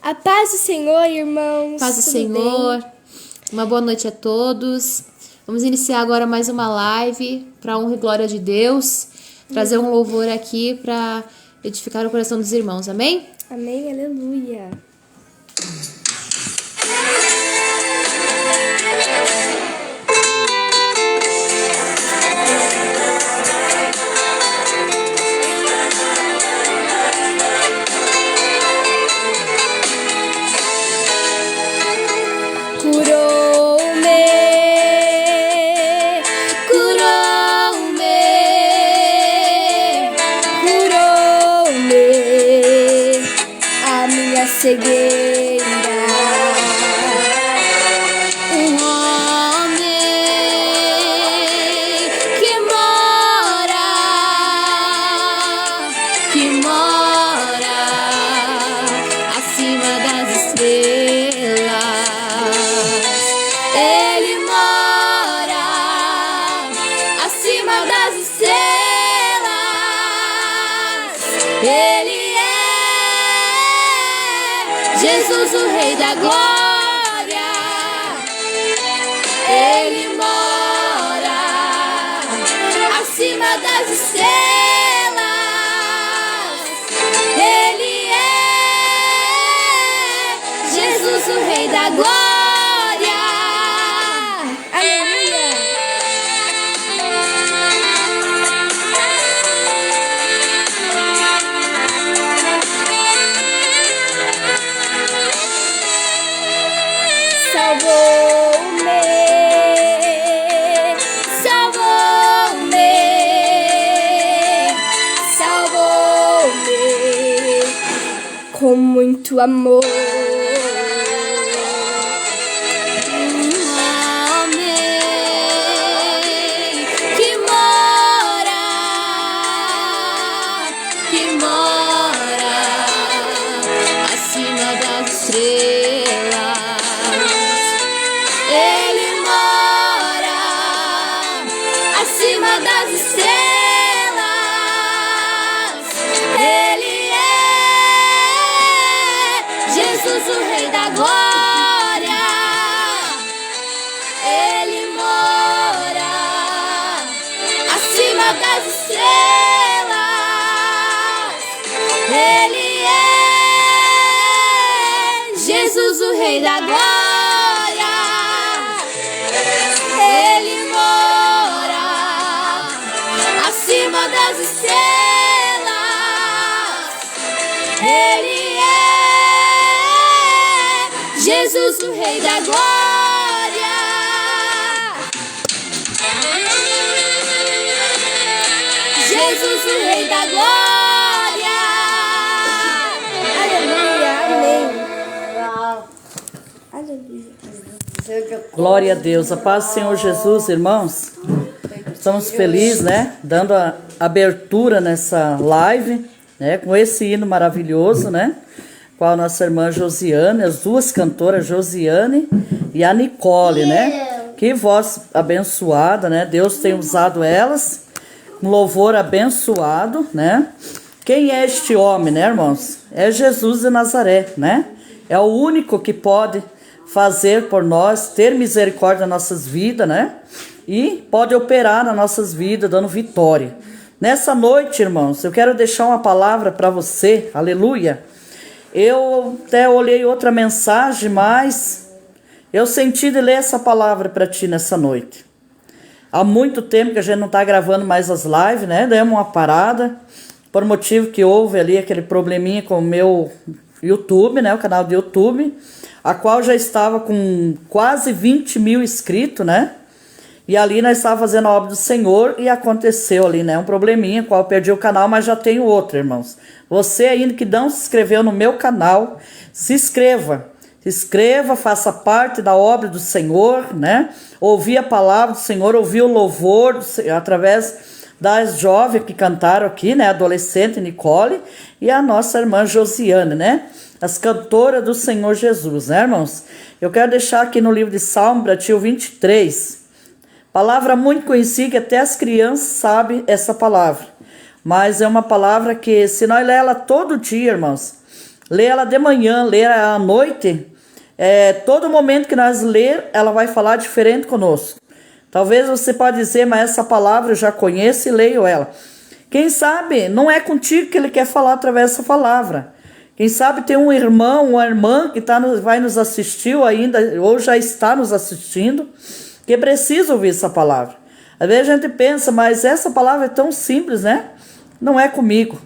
A paz do Senhor, irmãos. Paz do Senhor. Bem? Uma boa noite a todos. Vamos iniciar agora mais uma live para honra e glória de Deus. Trazer um louvor aqui para edificar o coração dos irmãos. Amém? Amém, aleluia. Cegueira, um homem que mora acima das estrelas. Ele mora acima das estrelas. Ele Jesus, o Rei da Glória, Ele mora acima das estrelas. Ele é Jesus, o Rei da Glória. Aleluia. Salvou-me com muito amor. Jesus, o Rei da Glória, Ele mora acima das estrelas. Ele é Jesus, o Rei da Glória. Ele mora acima das estrelas. Ele Jesus, o Rei da Glória. Jesus, o Rei da Glória. Aleluia, amém. Aleluia. Glória a Deus. A paz do Senhor Jesus, irmãos. Estamos felizes, né? Dando a abertura nessa live, né? Com esse hino maravilhoso, né? Com a nossa irmã Josiane, as duas cantoras, Josiane e a Nicole, né? Que voz abençoada, né? Deus tem usado elas, um louvor abençoado, né? Quem é este homem, né, irmãos? É Jesus de Nazaré, né? É o único que pode fazer por nós, ter misericórdia nas nossas vidas, né? E pode operar nas nossas vidas, dando vitória. Nessa noite, irmãos, eu quero deixar uma palavra para você, aleluia. Eu até olhei outra mensagem, mas eu senti de ler essa palavra para ti nessa noite. Há muito tempo que a gente não está gravando mais as lives, né? Demos uma parada, por motivo que houve ali aquele probleminha com o meu YouTube, né? O canal do YouTube, a qual já estava com quase 20 mil inscritos, né? E ali nós estávamos fazendo a obra do Senhor e aconteceu ali, né? Um probleminha, qual eu perdi o canal, mas já tenho outro, irmãos. Você ainda que não se inscreveu no meu canal, se inscreva. Se inscreva, faça parte da obra do Senhor, né? Ouvir a palavra do Senhor, ouvir o louvor através das jovens que cantaram aqui, né? A adolescente Nicole e a nossa irmã Josiane, né? As cantoras do Senhor Jesus, né, irmãos? Eu quero deixar aqui no livro de Salmo, para ti, o 23. Palavra muito conhecida, que até as crianças sabem essa palavra. Mas é uma palavra que, se nós ler ela todo dia, irmãos, Lê ela de manhã, lê ela à noite. Todo momento que nós ler, ela vai falar diferente conosco. Talvez você pode dizer, mas essa palavra eu já conheço e leio ela. Quem sabe não é contigo que ele quer falar através dessa palavra. Quem sabe tem um irmão, uma irmã que vai nos assistir ainda, ou já está nos assistindo, que precisa ouvir essa palavra. Às vezes a gente pensa, mas essa palavra é tão simples, né? Não é comigo.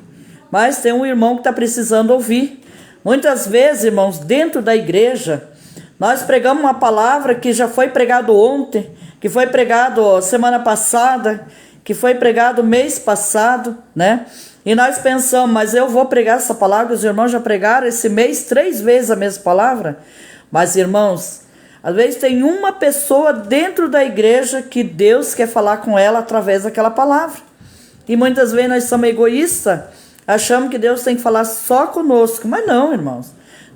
Mas tem um irmão que está precisando ouvir. Muitas vezes, irmãos, dentro da igreja, nós pregamos uma palavra que já foi pregado ontem, que foi pregado semana passada, que foi pregado mês passado, né? E nós pensamos, mas eu vou pregar essa palavra, os irmãos já pregaram esse mês 3 vezes a mesma palavra. Mas, irmãos, às vezes tem uma pessoa dentro da igreja que Deus quer falar com ela através daquela palavra. E muitas vezes nós somos egoístas, achamos que Deus tem que falar só conosco. Mas não, irmãos.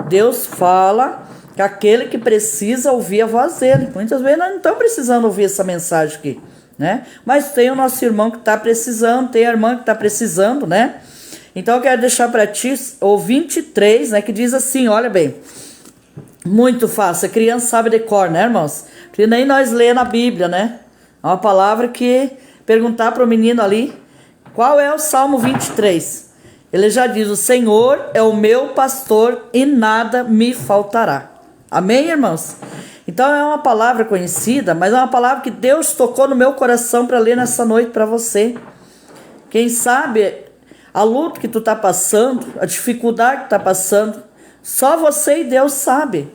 Deus fala com aquele que precisa ouvir a voz dele. Muitas vezes nós não estamos precisando ouvir essa mensagem aqui, né? Mas tem o nosso irmão que está precisando, tem a irmã que está precisando, né? Então eu quero deixar para ti o 23, né? Que diz assim, olha bem. Muito fácil, a criança sabe de cor, né, irmãos? Porque nem nós lê na Bíblia, né? É uma palavra que perguntar para o menino ali, qual é o Salmo 23? Ele já diz, o Senhor é o meu pastor e nada me faltará. Amém, irmãos? Então é uma palavra conhecida, mas é uma palavra que Deus tocou no meu coração para ler nessa noite para você. Quem sabe a luta que tu está passando, a dificuldade que tu está passando, só você e Deus sabe.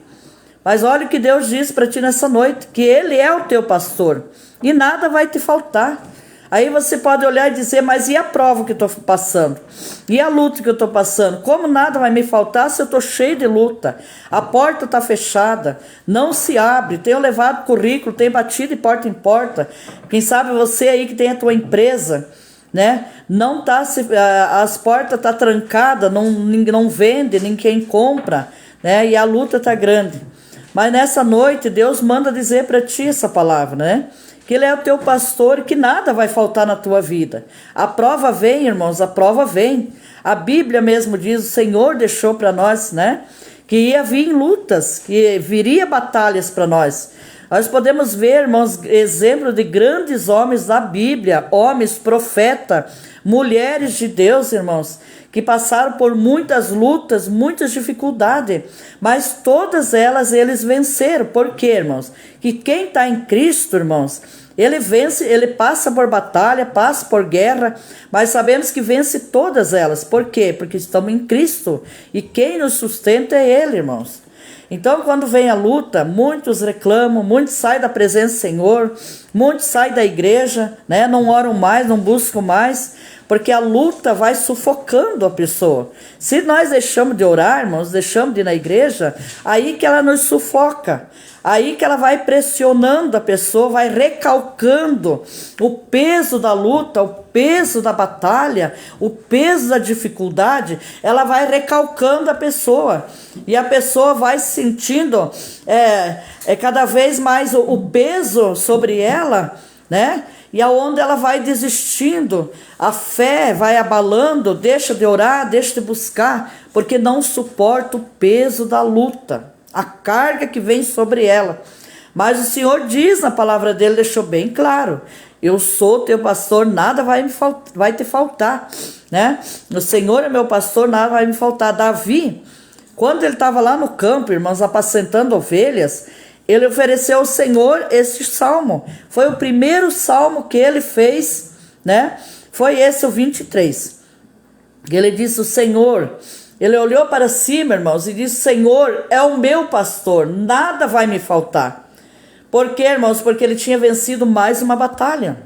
Mas olha o que Deus diz para ti nessa noite, que Ele é o teu pastor e nada vai te faltar. Aí você pode olhar e dizer, mas e a prova que eu estou passando? E a luta que eu estou passando? Como nada vai me faltar se eu estou cheio de luta? A porta está fechada, não se abre, tenho levado currículo, tenho batido de porta em porta. Quem sabe você aí que tem a tua empresa, né? Não tá, as portas estão trancadas, não vende, ninguém compra, né? E a luta está grande. Mas nessa noite Deus manda dizer para ti essa palavra, né? Que Ele é o teu pastor e que nada vai faltar na tua vida. A prova vem, irmãos, a prova vem. A Bíblia mesmo diz, o Senhor deixou para nós, né? Que ia vir lutas, que viria batalhas para nós. Nós podemos ver, irmãos, exemplo de grandes homens da Bíblia, homens, profetas, mulheres de Deus, irmãos, que passaram por muitas lutas, muitas dificuldades, mas todas elas eles venceram. Por quê, irmãos? Que quem está em Cristo, irmãos, ele vence, ele passa por batalha, passa por guerra, mas sabemos que vence todas elas. Por quê? Porque estamos em Cristo e quem nos sustenta é Ele, irmãos. Então, quando vem a luta, muitos reclamam, muitos saem da presença do Senhor, muitos saem da igreja, né? Não oram mais, não buscam mais, porque a luta vai sufocando a pessoa. Se nós deixamos de orar, irmãos, deixamos de ir na igreja, aí que ela nos sufoca. Aí que ela vai pressionando a pessoa, vai recalcando o peso da luta, o peso da batalha, o peso da dificuldade, ela vai recalcando a pessoa. E a pessoa vai sentindo cada vez mais o peso sobre ela, né? E aonde ela vai desistindo, a fé vai abalando, deixa de orar, deixa de buscar, porque não suporta o peso da luta, a carga que vem sobre ela. Mas o Senhor diz na palavra dele, deixou bem claro, eu sou teu pastor, nada vai te faltar, né? O Senhor é meu pastor, nada vai me faltar. Davi, quando ele estava lá no campo, irmãos, apacentando ovelhas, ele ofereceu ao Senhor este salmo. Foi o primeiro salmo que ele fez, né? Foi esse o 23. Ele disse, o Senhor, ele olhou para cima, irmãos, e disse, Senhor é o meu pastor, nada vai me faltar. Por quê, irmãos? Porque ele tinha vencido mais uma batalha.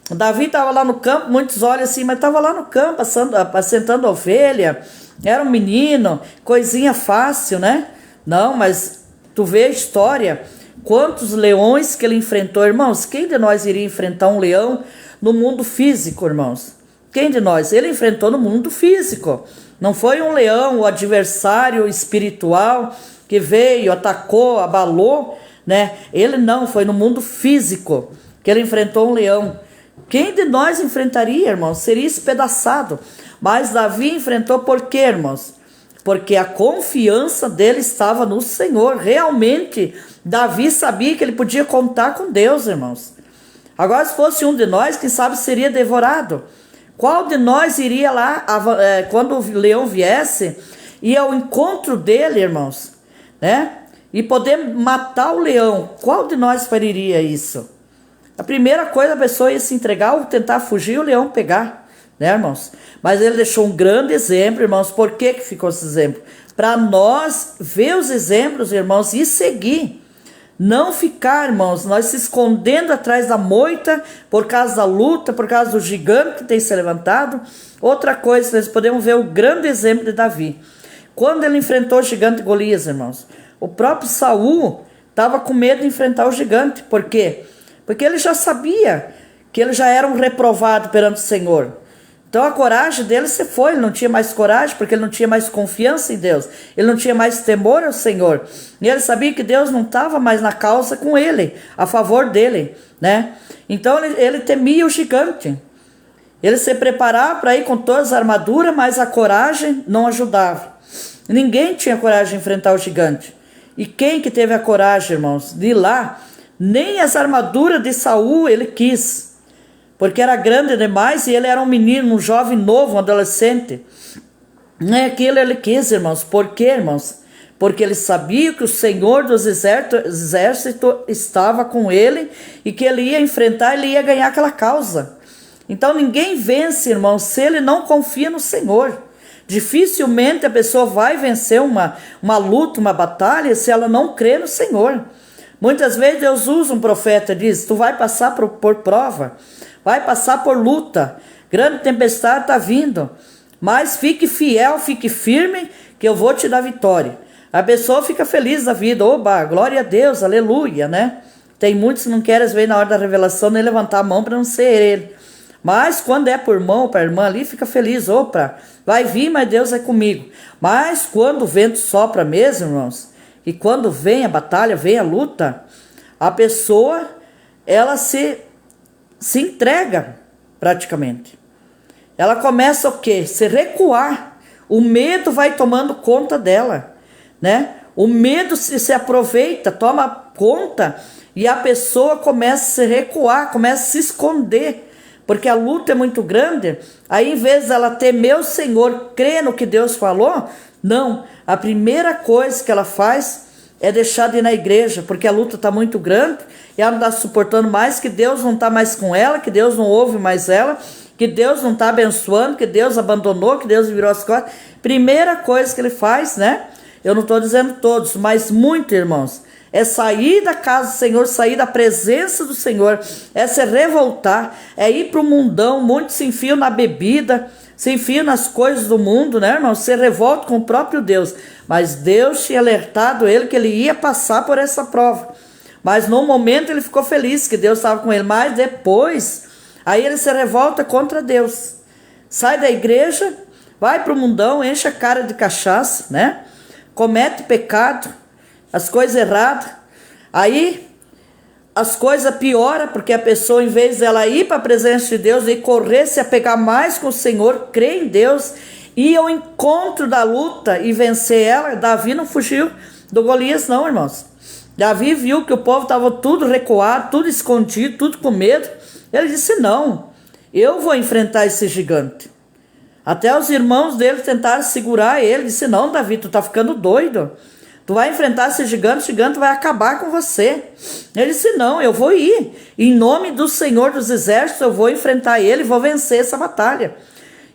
Davi estava lá no campo, muitos olham assim, mas estava lá no campo, apacentando ovelha, era um menino, coisinha fácil, né? Não, mas tu vê a história, quantos leões que ele enfrentou, irmãos. Quem de nós iria enfrentar um leão no mundo físico, irmãos? Quem de nós? Ele enfrentou no mundo físico. Não foi um leão, o adversário espiritual que veio, atacou, abalou, né? Ele não, foi no mundo físico que ele enfrentou um leão. Quem de nós enfrentaria, irmãos? Seria espedaçado. Mas Davi enfrentou por quê, irmãos? porque a confiança dele estava no Senhor. Realmente, Davi sabia que ele podia contar com Deus, irmãos. Agora, se fosse um de nós, quem sabe seria devorado. Qual de nós iria lá, quando o leão viesse, ir ao encontro dele, irmãos, né? E poder matar o leão? Qual de nós faria isso? A primeira coisa, a pessoa ia se entregar ou tentar fugir e o leão pegar, né, irmãos? Mas ele deixou um grande exemplo, irmãos. Por que ficou esse exemplo? Para nós ver os exemplos, irmãos, e seguir. Não ficar, irmãos, nós se escondendo atrás da moita por causa da luta, por causa do gigante que tem se levantado. Outra coisa, nós podemos ver o grande exemplo de Davi. Quando ele enfrentou o gigante Golias, irmãos, o próprio Saul estava com medo de enfrentar o gigante. Por quê? Porque ele já sabia que ele já era um reprovado perante o Senhor. Então a coragem dele se foi, ele não tinha mais coragem, porque ele não tinha mais confiança em Deus. Ele não tinha mais temor ao Senhor. E ele sabia que Deus não estava mais na causa com ele, a favor dele, né? Então ele temia o gigante. Ele se preparava para ir com todas as armaduras, mas a coragem não ajudava. Ninguém tinha coragem de enfrentar o gigante. E quem que teve a coragem, irmãos, de ir lá? Nem as armaduras de Saul ele quis, porque era grande demais e ele era um menino, um jovem novo, um adolescente. Não é aquilo ele quis, irmãos. Por quê, irmãos? Porque ele sabia que o Senhor dos exércitos estava com ele e que ele ia enfrentar, ele ia ganhar aquela causa. Então ninguém vence, irmãos, se ele não confia no Senhor. Dificilmente a pessoa vai vencer uma luta, uma batalha, se ela não crê no Senhor. Muitas vezes Deus usa um profeta e diz: tu vai passar por prova, vai passar por luta, grande tempestade está vindo, mas fique fiel, fique firme, que eu vou te dar vitória. A pessoa fica feliz da vida, oba, glória a Deus, aleluia, né? Tem muitos que não querem, às vezes, na hora da revelação, nem levantar a mão para não ser ele. Mas quando é por irmão ou para irmã ali, fica feliz, opa, vai vir, mas Deus é comigo. Mas quando o vento sopra mesmo, irmãos, e quando vem a batalha, vem a luta, a pessoa, ela se entrega praticamente. Ela começa o quê? Se recuar. O medo vai tomando conta dela, né? O medo se aproveita, toma conta, e a pessoa começa a se recuar, começa a se esconder, porque a luta é muito grande. Aí, em vez dela temer o Senhor, crer no que Deus falou, não. A primeira coisa que ela faz é deixar de ir na igreja, porque a luta está muito grande, e ela não está suportando mais, que Deus não está mais com ela, que Deus não ouve mais ela, que Deus não está abençoando, que Deus abandonou, que Deus virou as costas. Primeira coisa que ele faz, né? Eu não estou dizendo todos, mas muitos, irmãos, é sair da casa do Senhor, sair da presença do Senhor, é se revoltar, é ir para o mundão. Muitos se enfiam na bebida, se enfiam nas coisas do mundo, né, irmão? Se revolta com o próprio Deus. Mas Deus tinha alertado ele que ele ia passar por essa prova. Mas no momento ele ficou feliz que Deus estava com ele. Mas depois, aí ele se revolta contra Deus. Sai da igreja, vai para o mundão, enche a cara de cachaça, né? Comete pecado, as coisas erradas. Aí as coisas pioram, porque a pessoa, em vez dela ir para a presença de Deus e correr, se apegar mais com o Senhor, crer em Deus, ir ao encontro da luta e vencer ela. Davi não fugiu do Golias não, irmãos. Davi viu que o povo estava tudo recuado, tudo escondido, tudo com medo. Ele disse: não, eu vou enfrentar esse gigante. Até os irmãos dele tentaram segurar ele. Disse: não, Davi, tu tá ficando doido. Tu vai enfrentar esse gigante, o gigante vai acabar com você. Ele disse: não, eu vou ir. Em nome do Senhor dos Exércitos, eu vou enfrentar ele e vou vencer essa batalha.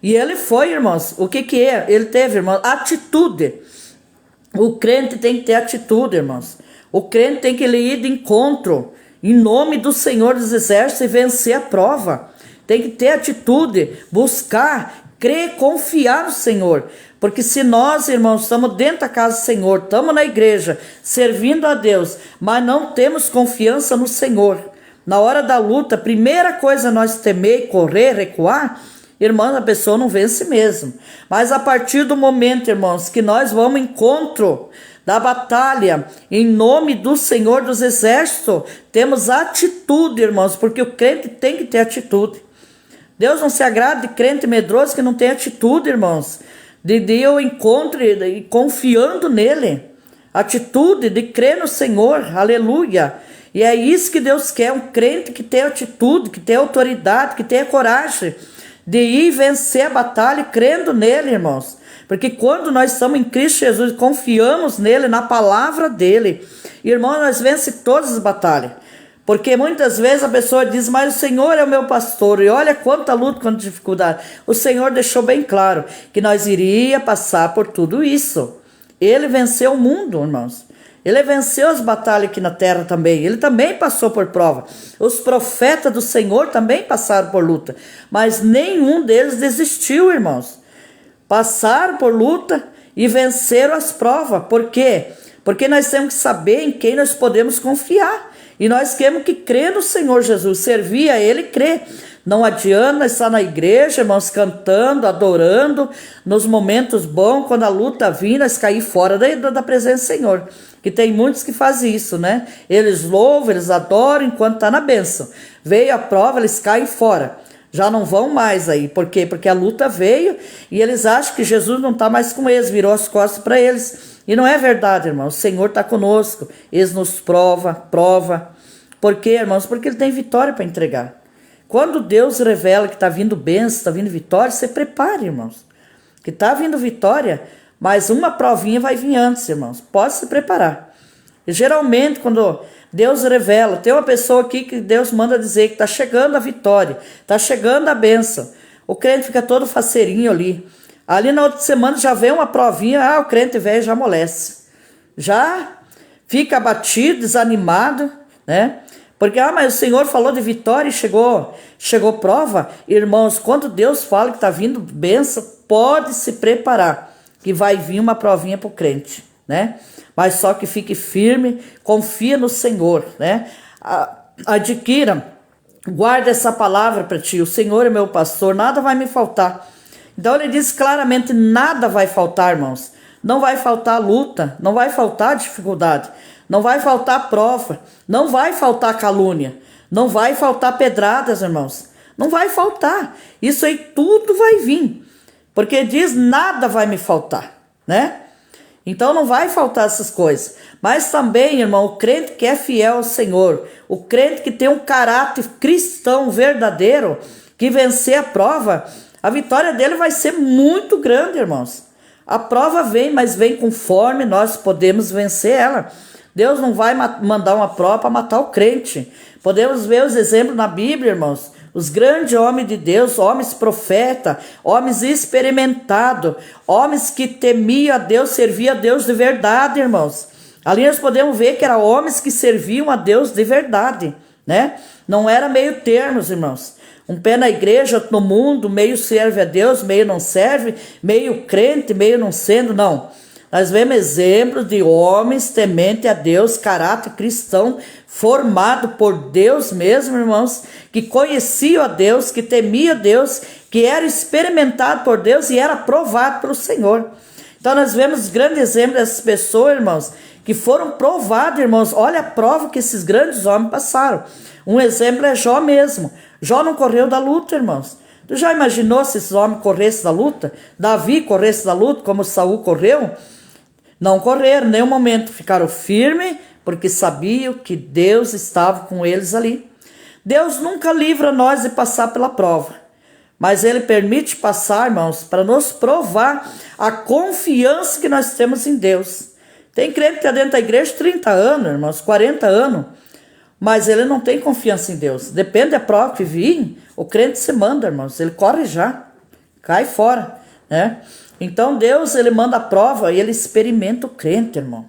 E ele foi, irmãos. O que é? Ele teve, irmãos, atitude. O crente tem que ter atitude, irmãos. O crente tem que ir de encontro, em nome do Senhor dos Exércitos, e vencer a prova. Tem que ter atitude, buscar, crer, confiar no Senhor. Porque se nós, irmãos, estamos dentro da casa do Senhor, estamos na igreja, servindo a Deus, mas não temos confiança no Senhor, na hora da luta, a primeira coisa é nós temer, correr, recuar, irmãos, a pessoa não vence mesmo. Mas a partir do momento, irmãos, que nós vamos ao encontro da batalha, em nome do Senhor dos Exércitos, temos atitude, irmãos, porque o crente tem que ter atitude. Deus não se agrada de crente medroso que não tem atitude, irmãos. de ir ao encontro e confiando nele. Atitude de crer no Senhor, aleluia. E é isso que Deus quer, um crente que tem atitude, que tem autoridade, que tenha coragem de ir vencer a batalha crendo nele, irmãos. Porque quando nós estamos em Cristo Jesus, confiamos nele, na palavra dele, irmão, nós vencemos todas as batalhas. Porque muitas vezes a pessoa diz, mas o Senhor é o meu pastor, e olha quanta luta, quanta dificuldade. O Senhor deixou bem claro que nós iria passar por tudo isso. Ele venceu o mundo, irmãos. Ele venceu as batalhas aqui na terra também. Ele também passou por prova. Os profetas do Senhor também passaram por luta. Mas nenhum deles desistiu, irmãos. Passaram por luta e venceram as provas. Por quê? Porque nós temos que saber em quem nós podemos confiar. E nós temos que crer no Senhor Jesus. Servir a Ele e crer. Não adianta estar na igreja, irmãos, cantando, adorando, nos momentos bons, quando a luta vir, nós cair fora da presença do Senhor. Que tem muitos que fazem isso, né? Eles louvam, eles adoram enquanto está na bênção. Veio a prova, eles caem fora. Já não vão mais aí. Por quê? Porque a luta veio e eles acham que Jesus não está mais com eles, virou as costas para eles. E não é verdade, irmão. O Senhor está conosco. Eles nos prova. Por quê, irmãos? Porque Ele tem vitória para entregar. Quando Deus revela que está vindo bênção, está vindo vitória, você prepare, irmãos. Que está vindo vitória, mas uma provinha vai vir antes, irmãos. Pode se preparar. E geralmente, quando Deus revela, tem uma pessoa aqui que Deus manda dizer que está chegando a vitória, está chegando a bênção. O crente fica todo faceirinho ali. Ali na outra semana já vem uma provinha, o crente velho já amolece. Já fica abatido, desanimado, né? Porque, mas o Senhor falou de vitória e chegou prova. Irmãos, quando Deus fala que está vindo bênção, pode se preparar, que vai vir uma provinha para o crente, né? Mas só que fique firme, confia no Senhor, né? Adquira, guarda essa palavra para ti. O Senhor é meu pastor, nada vai me faltar. Então ele diz claramente, nada vai faltar, irmãos. Não vai faltar luta, não vai faltar dificuldade. Não vai faltar prova, não vai faltar calúnia, não vai faltar pedradas, irmãos. Não vai faltar. Isso aí tudo vai vir. Porque diz, nada vai me faltar, né? Então não vai faltar essas coisas. Mas também, irmão, o crente que é fiel ao Senhor, o crente que tem um caráter cristão verdadeiro, que vencer a prova, a vitória dele vai ser muito grande, irmãos. A prova vem, mas vem conforme nós podemos vencer ela. Deus não vai mandar uma prova para matar o crente. Podemos ver os exemplos na Bíblia, irmãos. Os grandes homens de Deus, homens profetas, homens experimentados, homens que temiam a Deus, serviam a Deus de verdade, irmãos. Ali nós podemos ver que eram homens que serviam a Deus de verdade, né? Não era meio termos, irmãos. Um pé na igreja, outro no mundo, meio serve a Deus, meio não serve, meio crente, meio não sendo, não. Nós vemos exemplos de homens tementes a Deus, caráter cristão, formado por Deus mesmo, irmãos, que conheciam a Deus, que temiam a Deus, que era experimentado por Deus e era provado pelo Senhor. Então nós vemos grandes exemplos dessas pessoas, irmãos, que foram provados, irmãos. Olha a prova que esses grandes homens passaram. Um exemplo é Jó mesmo. Jó não correu da luta, irmãos. Tu já imaginou se esses homens corressem da luta? Davi corresse da luta como Saul correu? Não correram em nenhum momento, ficaram firmes, porque sabiam que Deus estava com eles ali. Deus nunca livra nós de passar pela prova, mas Ele permite passar, irmãos, para nos provar a confiança que nós temos em Deus. Tem crente que está dentro da igreja 30 anos, irmãos, 40 anos, mas ele não tem confiança em Deus. Depende da prova que vir, o crente se manda, irmãos, ele corre já, cai fora, né? Então Deus, Ele manda a prova e Ele experimenta o crente, irmão.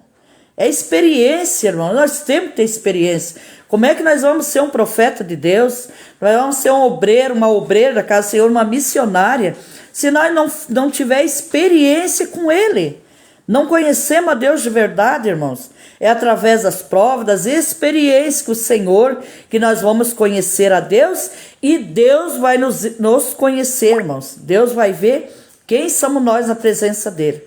É experiência, irmão. Nós temos que ter experiência. Como é que nós vamos ser um profeta de Deus? Nós vamos ser um obreiro, uma obreira da casa do Senhor, uma missionária, se nós não tiver experiência com Ele. Não conhecemos a Deus de verdade, irmãos. É através das provas, das experiências com o Senhor que nós vamos conhecer a Deus e Deus vai nos conhecer, irmãos. Deus vai ver quem somos nós na presença dEle.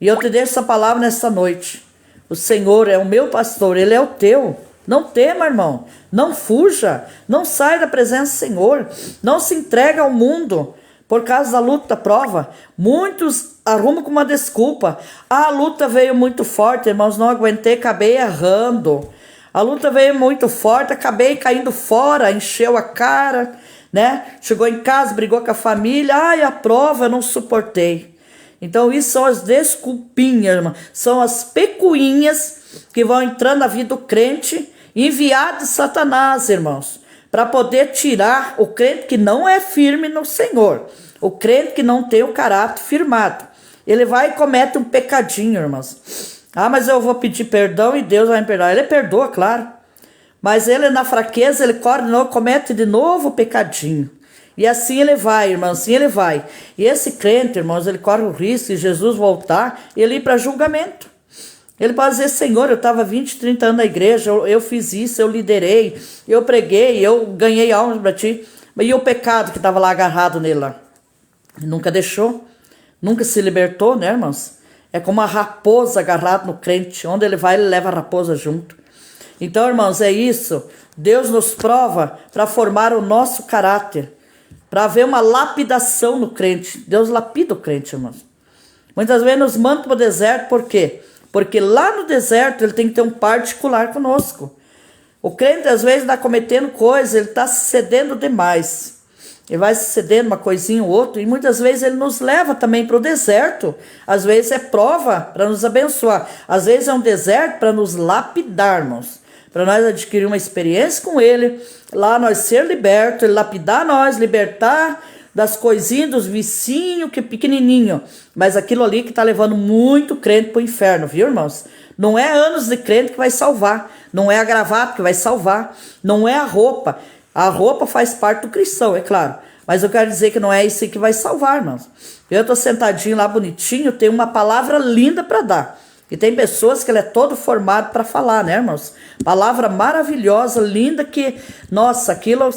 E eu te deixo essa palavra nesta noite. O Senhor é o meu pastor, Ele é o teu. Não tema, irmão. Não fuja. Não saia da presença do Senhor. Não se entregue ao mundo. Por causa da luta, da prova, muitos arrumam com uma desculpa. A luta veio muito forte, irmãos, não aguentei, acabei errando. A luta veio muito forte, acabei caindo fora, encheu a cara, né? Chegou em casa, brigou com a família. Ai, a prova eu não suportei. Então, isso são as desculpinhas, irmão. São as pecuinhas que vão entrando na vida do crente, enviado de Satanás, irmãos, para poder tirar o crente que não é firme no Senhor, o crente que não tem o caráter firmado. Ele vai e comete um pecadinho, irmãos. Ah, mas eu vou pedir perdão e Deus vai me perdoar. Ele perdoa, claro. Mas ele na fraqueza, ele corre de novo, comete de novo o pecadinho. E assim ele vai, irmãos, assim ele vai. E esse crente, irmãos, ele corre o risco de Jesus voltar e ele ir para julgamento. Ele pode dizer, Senhor, eu estava 20, 30 anos na igreja, eu fiz isso, eu liderei, eu preguei, eu ganhei almas para ti. E o pecado que estava lá agarrado nele lá? Nunca deixou, nunca se libertou, né, irmãos? É como uma raposa agarrada no crente. Onde ele vai, ele leva a raposa junto. Então, irmãos, é isso. Deus nos prova para formar o nosso caráter, para haver uma lapidação no crente. Deus lapida o crente, irmãos. Muitas vezes nos manda para o deserto, por quê? Porque lá no deserto ele tem que ter um particular conosco. O crente às vezes está cometendo coisas, ele está cedendo demais. Ele vai cedendo uma coisinha ou outra, e muitas vezes ele nos leva também para o deserto. Às vezes é prova para nos abençoar. Às vezes é um deserto para nos lapidarmos, para nós adquirir uma experiência com ele, lá nós ser libertos, ele lapidar nós, libertar das coisinhas, dos vicinhos, que pequenininho. Mas aquilo ali que está levando muito crente para o inferno, viu, irmãos? Não é anos de crente que vai salvar, não é a gravata que vai salvar, não é a roupa. A roupa faz parte do cristão, é claro. Mas eu quero dizer que não é isso que vai salvar, irmãos. Eu estou sentadinho lá bonitinho, tenho uma palavra linda para dar. E tem pessoas que ele é todo formado para falar, né, irmãos? Palavra maravilhosa, linda, que, nossa, aquilo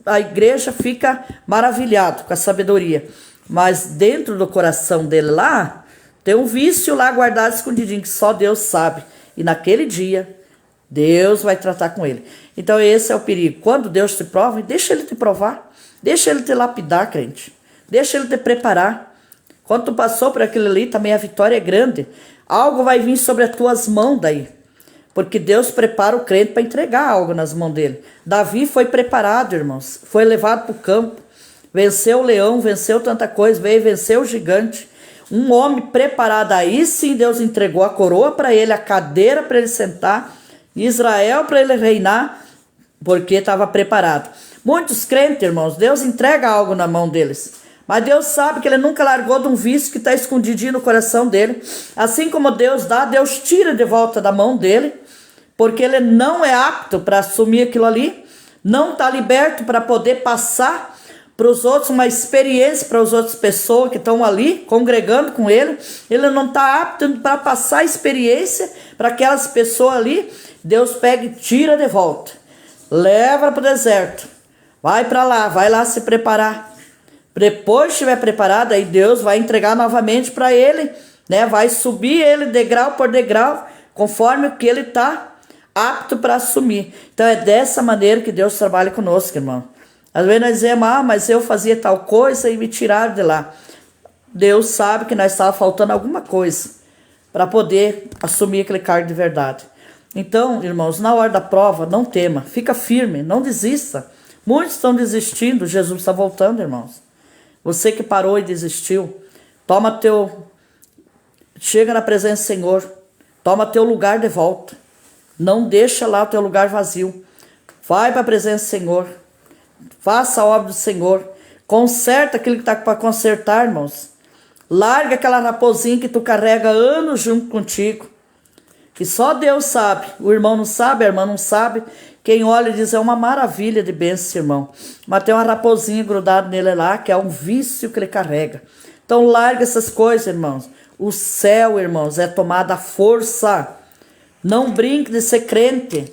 a igreja fica maravilhado com a sabedoria. Mas dentro do coração dele lá, tem um vício lá guardado escondidinho, que só Deus sabe. E naquele dia, Deus vai tratar com ele. Então esse é o perigo. Quando Deus te prova, deixa ele te provar. Deixa ele te lapidar, crente. Deixa ele te preparar. Quando tu passou por aquilo ali, também a vitória é grande. Algo vai vir sobre as tuas mãos daí. Porque Deus prepara o crente para entregar algo nas mãos dele. Davi foi preparado, irmãos. Foi levado para o campo. Venceu o leão, venceu tanta coisa. Veio vencer o gigante. Um homem preparado. Aí sim Deus entregou a coroa para ele, a cadeira para ele sentar. Israel para ele reinar, porque estava preparado. Muitos crentes, irmãos, Deus entrega algo na mão deles. Mas Deus sabe que ele nunca largou de um vício que está escondidinho no coração dele. Assim como Deus dá, Deus tira de volta da mão dele, porque ele não é apto para assumir aquilo ali, não está liberto para poder passar para os outros uma experiência, para as outras pessoas que estão ali congregando com ele. Ele não está apto para passar a experiência para aquelas pessoas ali. Deus pega e tira de volta, leva para o deserto, vai para lá, vai lá se preparar. Depois que estiver preparado, aí Deus vai entregar novamente para ele, né? Vai subir ele degrau por degrau, conforme o que ele está apto para assumir. Então é dessa maneira que Deus trabalha conosco, irmão. Às vezes nós dizemos, mas eu fazia tal coisa e me tiraram de lá. Deus sabe que nós estava faltando alguma coisa para poder assumir aquele cargo de verdade. Então, irmãos, na hora da prova, não tema, fica firme, não desista. Muitos estão desistindo, Jesus está voltando, irmãos. Você que parou e desistiu, chega na presença do Senhor, toma teu lugar de volta. Não deixa lá o teu lugar vazio. Vai para a presença do Senhor, faça a obra do Senhor, conserta aquilo que está para consertar, irmãos. Larga aquela raposinha que tu carrega anos junto contigo, que só Deus sabe. O irmão não sabe, a irmã não sabe. Quem olha e diz, é uma maravilha de bênção, irmão. Mas tem uma raposinha grudada nele lá, que é um vício que ele carrega. Então larga essas coisas, irmãos. O céu, irmãos, é tomada à força. Não brinque de ser crente.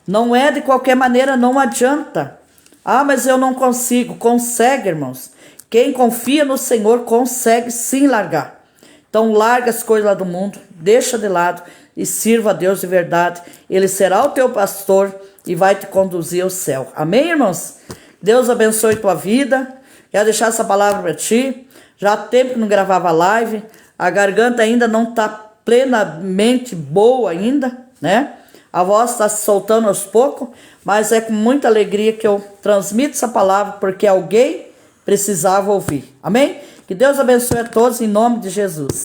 Não é de qualquer maneira, não adianta. Mas eu não consigo. Consegue, irmãos. Quem confia no Senhor consegue sim largar. Então larga as coisas lá do mundo, deixa de lado e sirva a Deus de verdade. Ele será o teu pastor e vai te conduzir ao céu. Amém, irmãos? Deus abençoe tua vida. Quero deixar essa palavra para ti. Já há tempo que não gravava live, a garganta ainda não está plenamente boa ainda, né? A voz está se soltando aos poucos, mas é com muita alegria que eu transmito essa palavra, porque alguém precisava ouvir. Amém? Que Deus abençoe a todos em nome de Jesus.